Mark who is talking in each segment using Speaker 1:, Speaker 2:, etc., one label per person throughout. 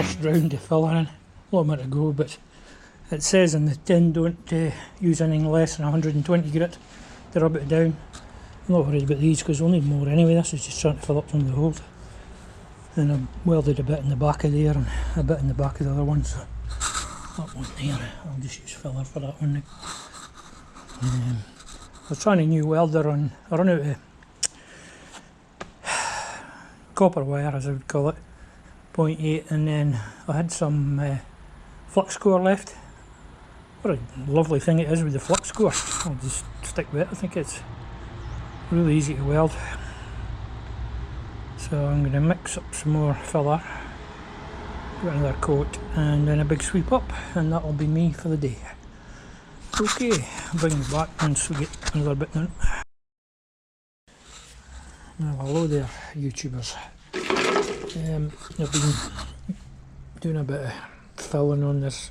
Speaker 1: first round of filler in, a lot more to go, but it says in the tin don't use anything less than 120 grit to rub it down. I'm not worried about these because we'll need more anyway. This is just trying to fill up some of the holes. And I've welded a bit in the back of there and a bit in the back of the other one, so that one there, I'll just use filler for that one now. I was trying a new welder on, I run out of copper wire, as I would call it, 0.8, and then I had some flux core left. What a lovely thing it is with the flux core. I'll just stick with it. I think it's really easy to weld. So I'm going to mix up some more filler, give it another coat, and then a big sweep up, and that'll be me for the day. Okay, I'll bring it back once we get another bit done. Well, hello there, YouTubers. I've been doing a bit of filling on this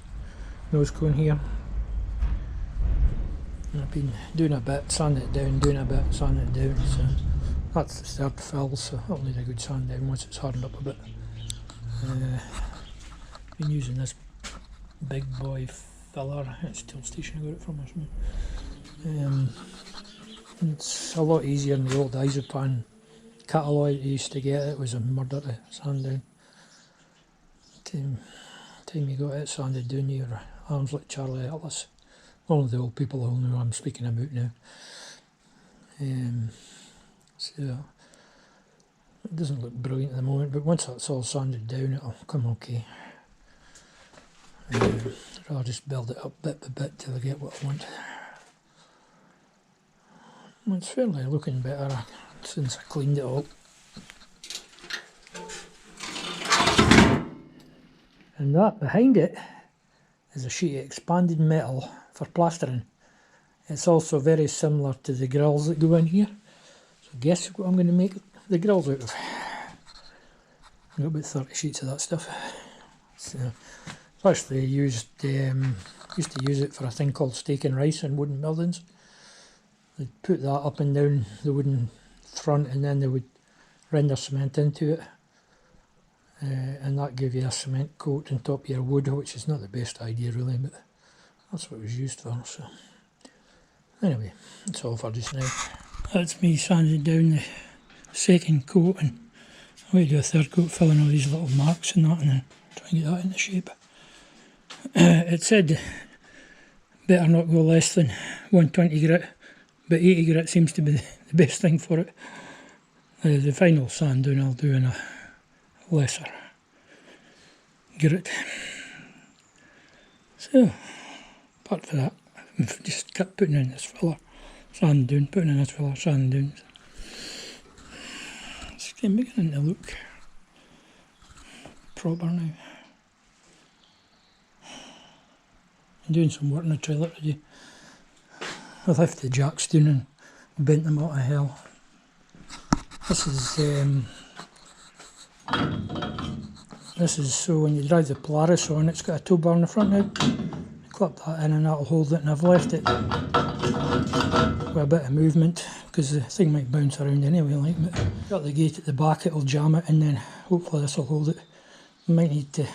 Speaker 1: nose cone here. I've been doing a bit, sanding it down, doing a bit, sanding it down. So that's the third fill, so I'll need a good sand down once it's hardened up a bit. Been using this big boy filler. It's Tool Station I got it from or something. It's a lot easier than the old Isopan Catalloy I used to get. It was a murder to sand down. Time you got it sanded down, your arms like Charlie Atlas. All of the old people will know I'm speaking about now. So it doesn't look brilliant at the moment, but once that's all sanded down it'll come okay. I'll just build it up bit by bit till I get what I want. It's fairly looking better since I cleaned it all. And that behind it is a sheet of expanded metal for plastering. It's also very similar to the grills that go in here. So guess what I'm going to make the grills out of. I've got about 30 sheets of that stuff. So I actually used to use it for a thing called steak and rice in wooden buildings. They'd put that up and down the wooden front, and then they would render cement into it. And that gave you a cement coat on top of your wood, which is not the best idea really, but that's what it was used for. So anyway, that's all for just now. That's me sanding down the second coat, and I'm going to do a third coat, filling all these little marks and that, and then try and get that into shape. It said better not go less than 120 grit, but 80 grit seems to be the best thing for it. The final sand down I'll do in a lesser grit. So apart from that, I've just kept putting in this filler, sand down, putting in this filler, sand down. It's beginning to look proper now. I'm doing some work in the trailer today. I left the jacks down and bent them out of hell. This is so when you drive the Polaris on, it's got a tow bar in the front now. Clip that in and that'll hold it, and I've left it with a bit of movement because the thing might bounce around anyway. Like, but got the gate at the back, it'll jam it, and then hopefully this will hold it. Might need to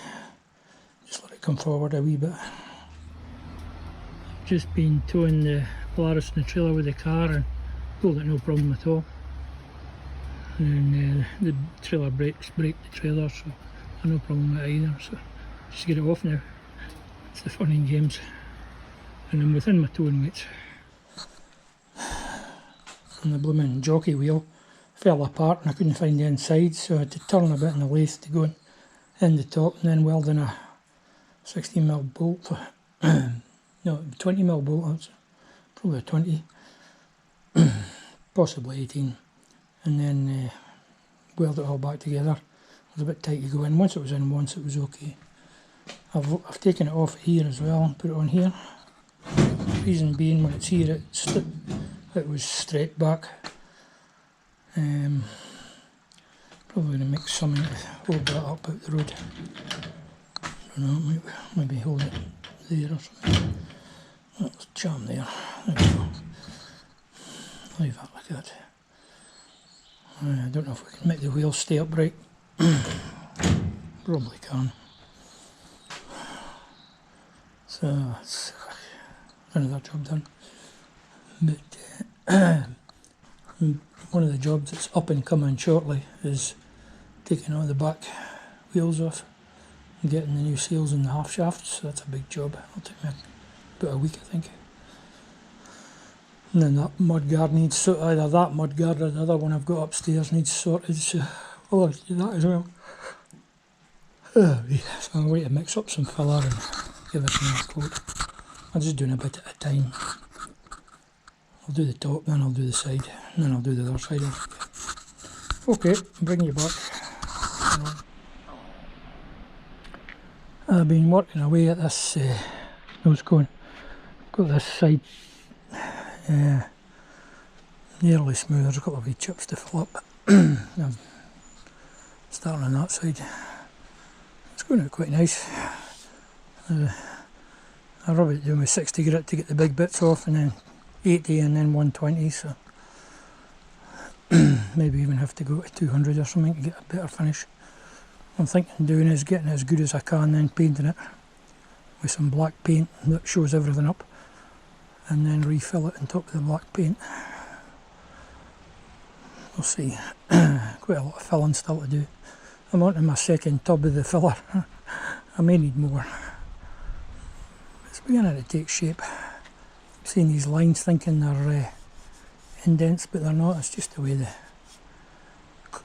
Speaker 1: just let it come forward a wee bit. Just been towing the Polaris in the trailer with the car and pulled it no problem at all. And the trailer brakes brake the trailer, so no problem with it either. So just get it off now. It's the fun and games. And I'm within my towing weights. And the blooming jockey wheel fell apart and I couldn't find the inside, so I had to turn a bit in the lathe to go in the top and then weld in a 16mm bolt. No, 20mm bolt, that's probably a 20, possibly 18, and then weld it all back together. It was a bit tight to go in. Once it was in once, it was okay. I've taken it off here as well and put it on here. The reason being, when it's here, it was straight back. Probably going to make something to hold that up out the road. I don't know, maybe hold it there or something. Let's jam there. There we go. Leave that like that. I don't know if we can make the wheels stay upright. Probably can. So that's another job done. But one of the jobs that's up and coming shortly is taking all the back wheels off and getting the new seals in the half shafts. So that's a big job. It'll take me about a week, I think. And then that mudguard needs sorted. Either that mudguard or the other one I've got upstairs needs sorted. So I'll have to do that as well. So I'll wait to mix up some filler and give it another coat. I'm just doing a bit at a time. I'll do the top, then I'll do the side, and then I'll do the other side. Okay, I'm bringing you back. I've been working away at this nose cone. I've got this side nearly smooth. There's a couple of wee chips to fill up. I'm starting on that side. It's going out quite nice. I rub it down with 60 grit to get the big bits off, and then 80 and then 120, so maybe even have to go to 200 or something to get a better finish. What I'm thinking doing is getting it as good as I can, then painting it with some black paint that shows everything up, and then refill it on top of the black paint. We'll see. Quite a lot of filling still to do. I'm on to my second tub of the filler. I may need more. It's beginning to take shape. Seeing these lines thinking they're indents, but they're not. It's just the way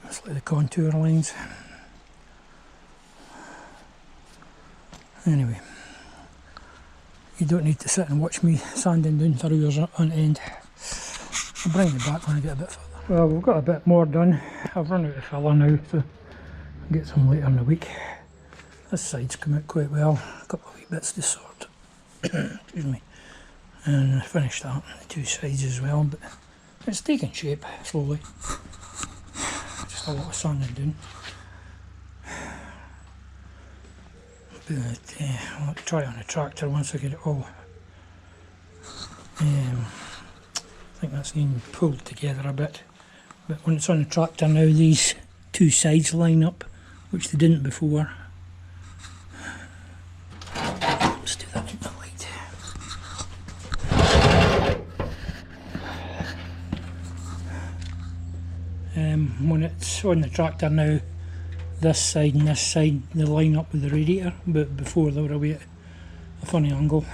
Speaker 1: it's like the contour lines. Anyway, you don't need to sit and watch me sanding down for hours on end. I'll bring you back when I get a bit further. Well, we've got a bit more done. I've run out of filler now, so I'll get some later in the week. This side's come out quite well. A couple of wee bits to sort. Excuse me. And I finished that on the two sides as well, but it's taking shape slowly. Just a lot of sanding down. But I'll try it on a tractor once I get it all. I think that's been pulled together a bit. But when it's on the tractor now, these two sides line up, which they didn't before. Let's do that in the light. When it's on the tractor now, this side and this side they line up with the radiator, but before they were away at a funny angle.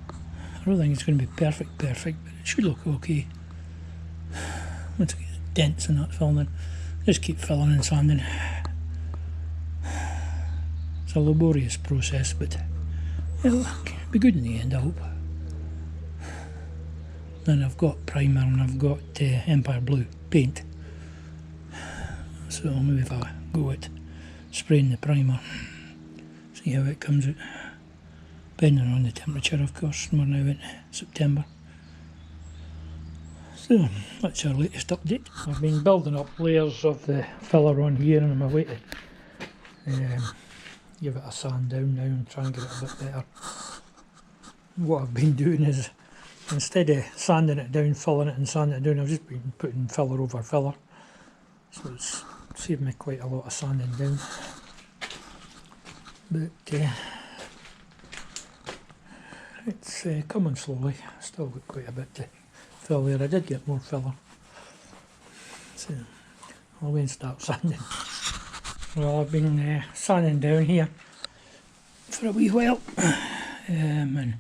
Speaker 1: I don't think it's going to be perfect, but it should look okay. Once I get the dents and that filled in, just keep filling and sanding. It's a laborious process, but it'll be good in the end, I hope. Then I've got primer and I've got Empire Blue paint. So maybe if I go at spraying the primer, see how it comes out. Depending on the temperature, of course, and we're now in September. So that's our latest update. I've been building up layers of the filler on here, and I'm away to give it a sand down now and try and get it a bit better. What I've been doing is, instead of sanding it down, filling it and sanding it down, I've just been putting filler over filler. So it's saved me quite a lot of sanding down. But it's coming slowly. Still got quite a bit to fill there. I did get more filler. So I'll wait and start sanding. Well, I've been sanding down here for a wee while. And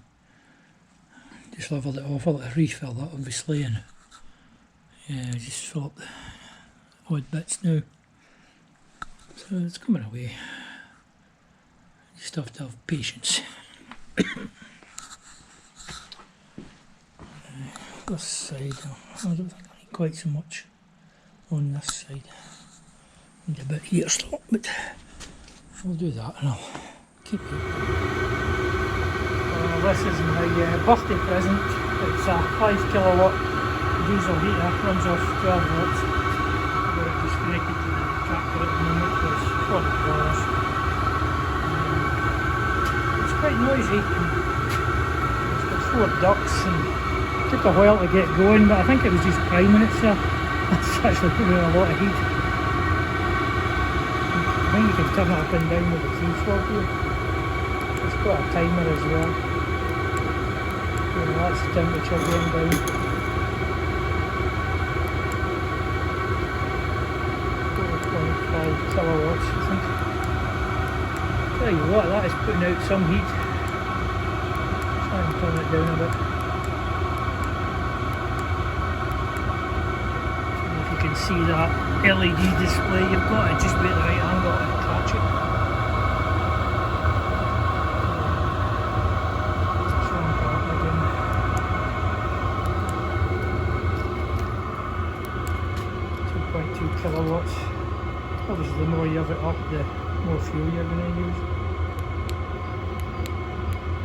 Speaker 1: just level it off. I'll refill that obviously, and just fill up the odd bits now. So it's coming away. Just have to have patience. This side, I don't think I need quite so much on this side. Need a bit here still, but I'll do that and I'll keep it. This is my birthday present. It's a 5 kilowatt diesel heater, runs off 12 volts. I've got it just connected to the tractor at the moment. It's $40. It's quite noisy. It's got 4 ducts and it took a while to get going, but I think it was just priming itself. It's actually putting out a lot of heat. I think you can turn it up and down with the key fob here. It's got a timer as well. And that's the temperature going down. 4.5 kilowatts, I think. Tell you what, that is putting out some heat. Try and turn it down a bit. If you can see that LED display, you've got to just be at the right angle to catch it. Strong power again. 2.2 kilowatts. Obviously, the more you have it up, the more fuel you're going to use.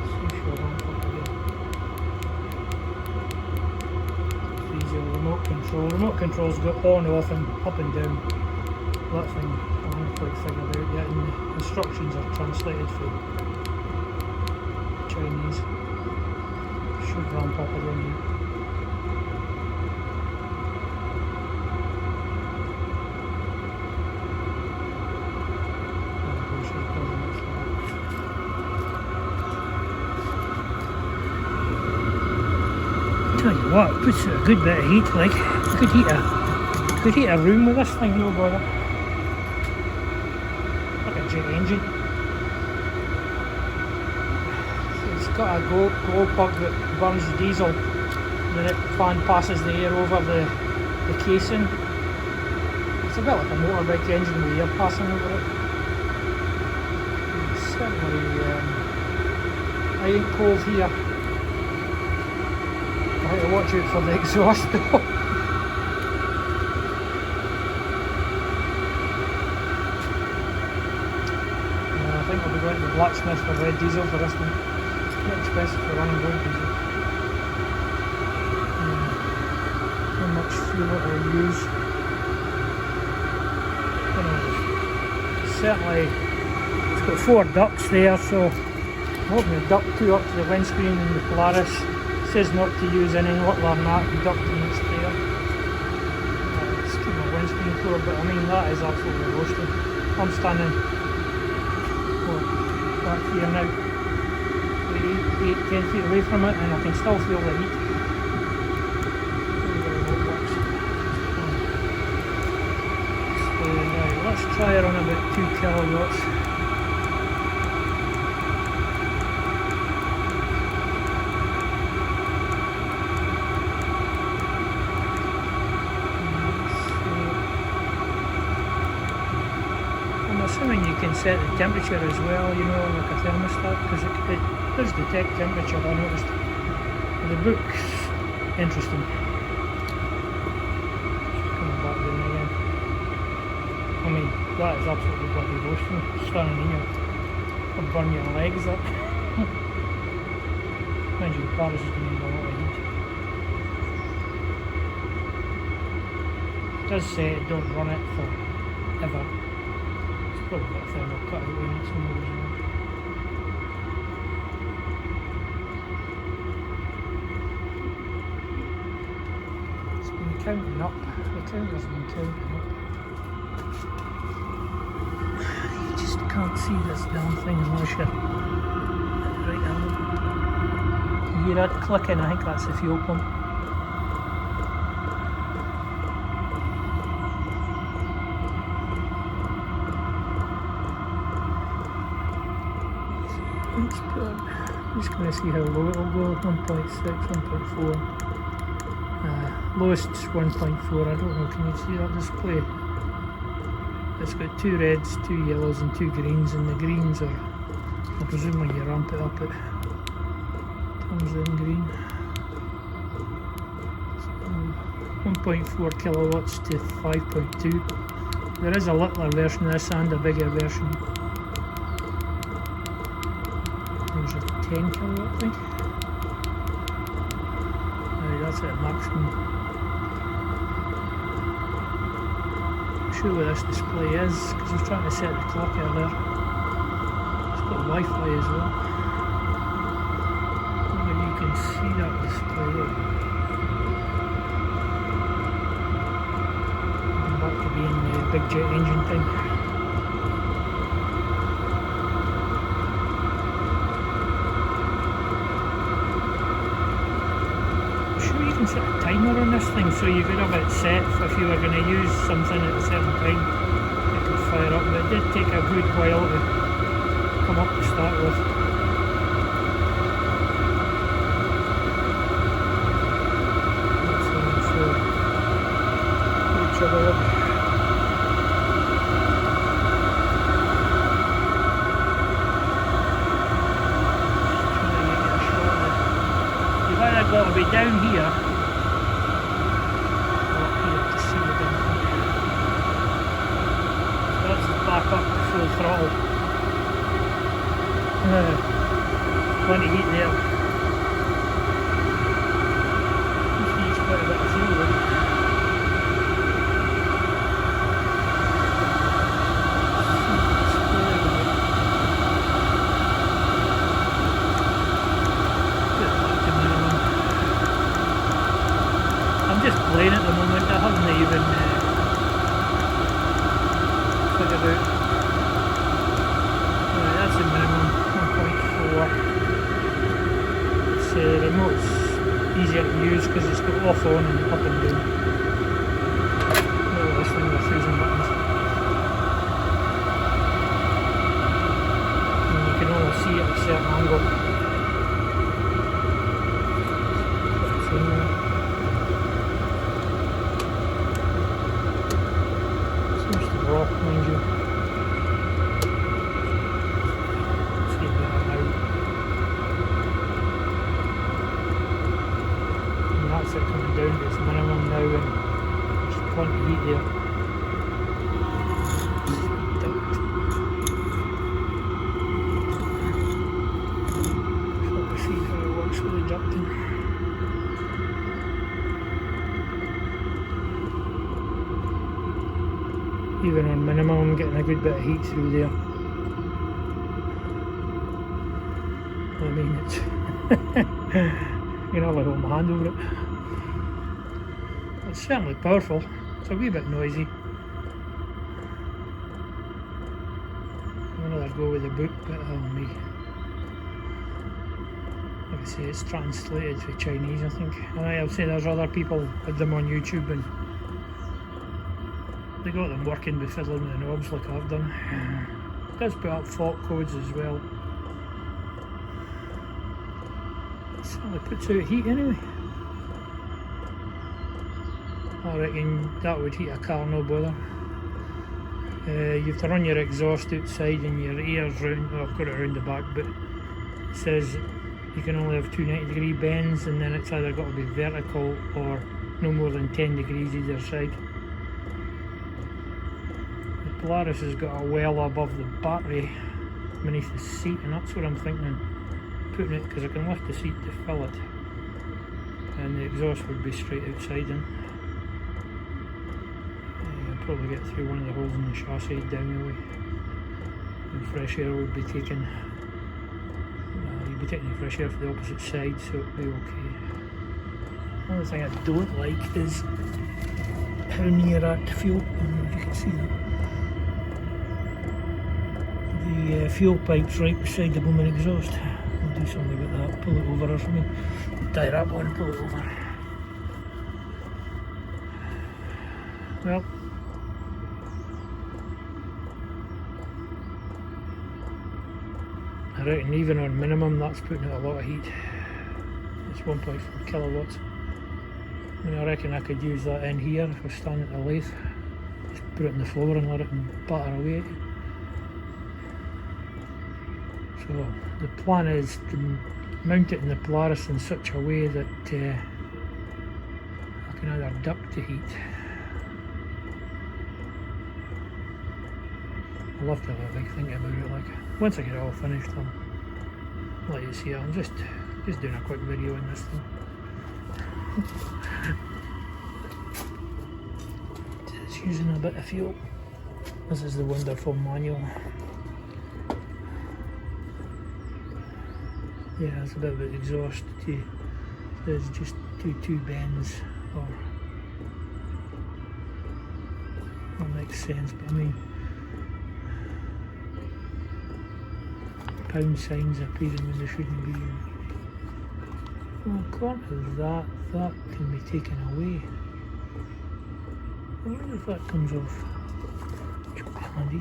Speaker 1: See if you'll ramp up again. It's easy remote control. Remote control's got on, off, and up and down. That thing I haven't quite figured out yet, and the instructions are translated for Chinese. Should ramp up again here. Tell you what, it puts out a good bit of heat. Like, you could heat a room with this thing, no bother. Like a jet engine. So it's got a glow plug that burns the diesel, and then the fan passes the air over the casing. It's a bit like a motorbike engine with air passing over it. It's certainly, I ain't cold here. I have to watch out for the exhaust though. I think I'll be going to the blacksmith for red diesel for this one. It's quite expensive for running road diesel. How much fuel it will use. Certainly, it's got 4 ducts there, so I'm hoping the duct 2 up to the windscreen and the Polaris says not to use any other than that ducting that's there. It's keep my windscreen clear, but I mean that is absolutely roasting. I'm standing back here now, 8-10 feet away from it, and I can still feel the heat. So now let's try it on about 2 kilowatts. Assuming you can set the temperature as well, you know, like a thermostat, because it does detect temperature, I noticed. The book's interesting. Coming back down again. I mean, that is absolutely bloody roasting. Standing here, I'll burn your legs up. Mind you, the Polaris is going to need a lot of heat. It does say don't run it forever. Probably a bit of thermal cut out when it's more as well. It's been counting up, the counter's been counting up. You just can't see this damn thing unless you're at the right angle. You hear that clicking? I think that's the fuel pump. I'm just going to see how low it will go. 1.6, 1.4. Lowest 1.4. I don't know, can you see that display? It's got 2 reds, 2 yellows and 2 greens, and the greens are, I presume when you ramp it up it comes in green. So 1.4 kilowatts to 5.2. There is a littler version of this and a bigger version. There's a 10 kilowatt thing. Right, that's at maximum. I'm sure where this display is, because I was trying to set the clock earlier. It's got Wi-Fi as well. Maybe you can see that display there. I'm back to being the big jet engine thing. can set a timer on this thing, so you could have it set if you were going to use something at a certain time. It could fire up, but it did take a good while to come up to start with. Let's have a look. You've got to be down here, or up here to see the building. That's back up to full throttle. Plenty of heat there. There's quite a bit of fuel there. Playing at the moment, I haven't even figured out. Right, that's the minimum, 1.4. It's remote's easier to use because it's got off, on and up and down. Look at this thing with 1,000 buttons. And you can only see it at a certain angle. Rock, mind you. See that out. And that's it coming down to its minimum now, and there's plenty of heat there. So we'll see how it works with the ducting. Even on minimum, I'm getting a good bit of heat through there. I mean, it's you can hardly hold my hand over it. It's certainly powerful. It's a wee bit noisy. I'm gonna go with the book, but oh me. Like I say, it's translated for Chinese, I think. And I'll say there's other people with them on YouTube, and they got them working with fiddling with the knobs like I've done. It does put up fault codes as well. It certainly puts out heat anyway. I reckon that would heat a car, no bother. You have to run your exhaust outside and your ears round. Well, I've got it around the back, but it says you can only have 2 90-degree bends, and then it's either got to be vertical or no more than 10 degrees either side. Polaris has got a well above the battery beneath the seat, and that's what I'm thinking putting it, because I can lift the seat to fill it, and the exhaust would be straight outside in. I'll probably get through one of the holes in the chassis down the way, and fresh air would be taken. You'd be taking the fresh air for the opposite side, so it'll be okay. The only thing I don't like is how near that fuel, if you can see that. The fuel pipe's right beside the booming exhaust. I'll do something about that, pull it over or something. Tie that one, pull it over. Well, I reckon even on minimum that's putting out a lot of heat. It's 1.4 kilowatts. I mean, I reckon I could use that in here if I stand at the lathe. Just put it on the floor and let it batter away at you. So the plan is to mount it in the Polaris in such a way that I can either duct the heat. I'll love to have a big think about it. Like, once I get it all finished, I'll let you see it. I'm just doing a quick video on this thing. It's using a bit of fuel. This is the wonderful manual. Yeah, it's a bit of exhaust too. There's just two bends, or that makes sense, but I mean pound signs appearing when they shouldn't be. Well, according to that can be taken away. I wonder if that comes off. Which would be handy.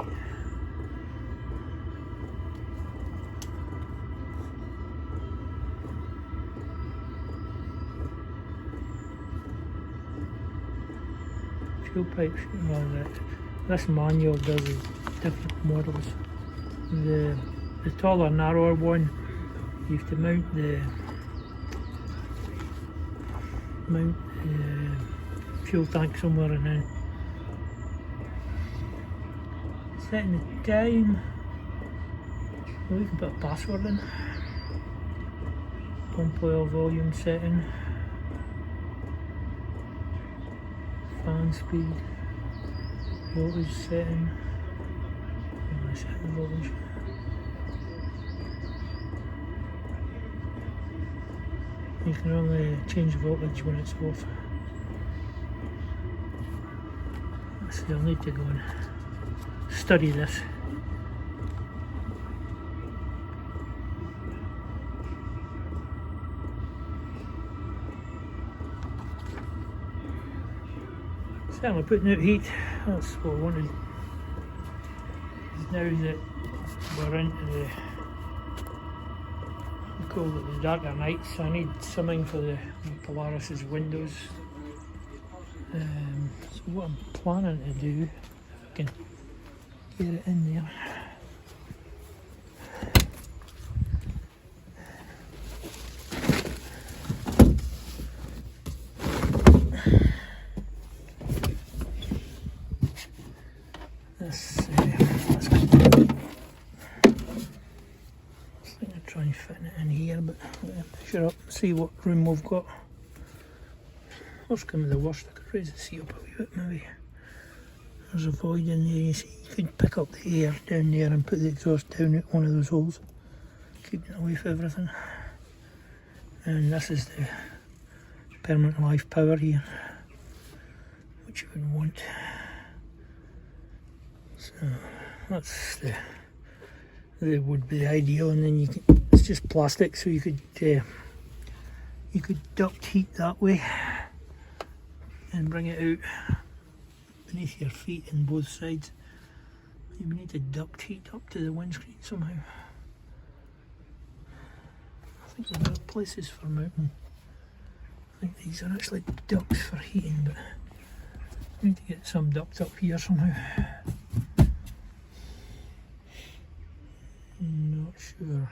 Speaker 1: Fuel pipes, well, this manual does different models. The taller, narrower one, you have to mount the fuel tank somewhere, and then setting the time. Well, you can put a password in. Pump oil volume setting. Fan speed. Voltage setting. I'm set the voltage. You can only change voltage when it's off. So I'll need to go and study this. Certainly putting out heat, that's what I wanted. Now that we're into the cold at the darker nights, I need something for the Polaris's windows. So what I'm planning to do, if I can get it in there. Try and fit it in here, but measure up, see what room we've got. Worst come to the worst, I could raise the seat up a wee bit maybe. There's a void in there, you see, you could pick up the air down there and put the exhaust down at one of those holes, keeping it away from everything. And this is the permanent live power here, which you would want. So that's the would be the ideal, and then you can, it's just plastic, so you could duct heat that way and bring it out beneath your feet on both sides. You need to duct heat up to the windscreen somehow. I think there are places for mounting. I think these are actually ducts for heating, but I need to get some duct up here somehow. Not sure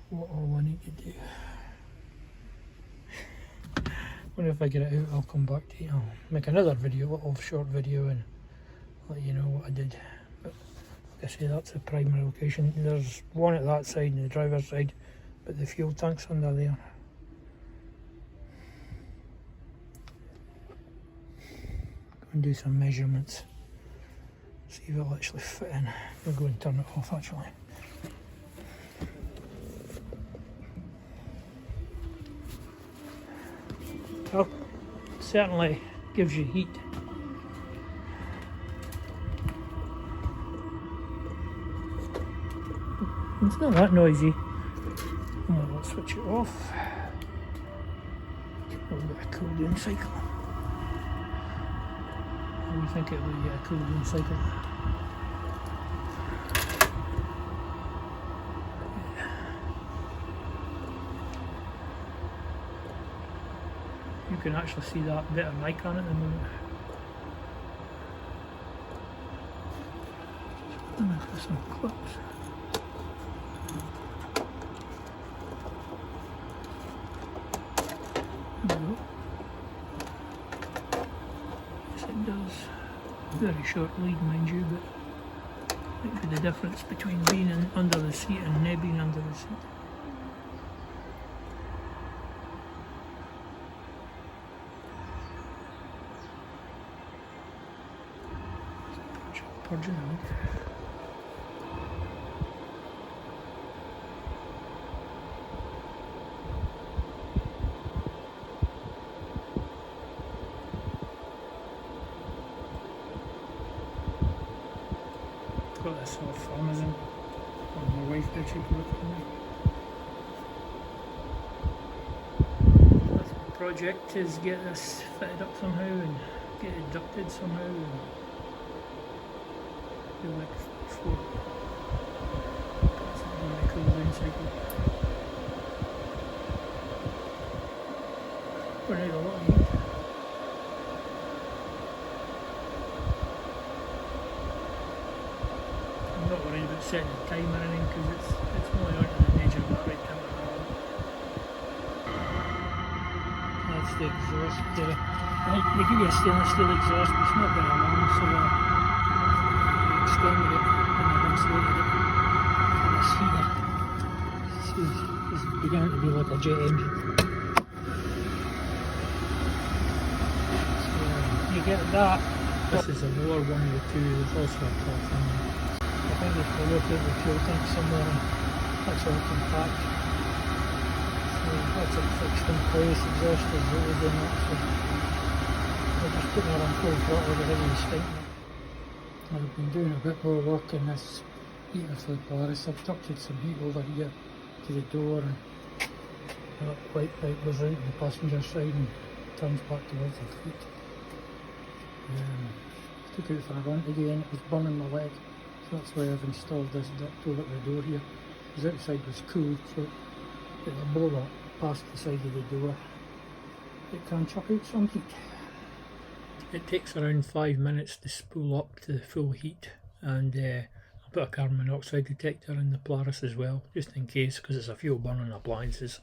Speaker 1: what all I need to do. When I figure it out, I'll come back to you. I'll make another video, a little short video, and let you know what I did. But like I say, that's the primary location. There's one at that side and the driver's side, but the fuel tank's under there. Go and do some measurements. See if it'll actually fit in. I'll go and turn it off actually. Well, certainly gives you heat. It's not that noisy. Well, let's switch it off. Get a little bit of cool down cycle. How do you think it will get a cool down cycle? You can actually see that bit of mic on it at the moment. And I've got some clips. There we go. Yes, it does. Very short lead, mind you, but might be the difference between being under the seat and not being under the seat. Purging out. Got this off Amazon. My wife did, she put it for me. project is get this fitted up somehow and get it ducted somehow and do like 4 parts of the cool down cycle. Burn out a lot of heat. I'm not worried about setting the time or anything because it's only on to the major battery time. That's the exhaust there. They give you a stainless steel exhaust, but it's not very long, so I extended it and I've insulated it. And this heater is beginning to be like a jet engine. So you get that. This is a lower one of the two. There's also a top one. I think if we locate the fuel tank somewhere and that's all compact. That's it fixed in place, exhaust is really doing that, so we're just putting it on full throttle with everything stinking. I've been doing a bit more work in this heater for the Polaris. I've ducted some heat over here to the door and that white pipe goes right to the passenger side and turns back towards the fleet. Took it for a run again, it was burning my leg, so that's why I've installed this duct over the door here, because outside was cool, so it'll blow up past the side of the door. It can chuck out some heat. It takes around 5 minutes to spool up to full heat, and I'll put a carbon monoxide detector in the Polaris as well, just in case, because it's a fuel burning appliances.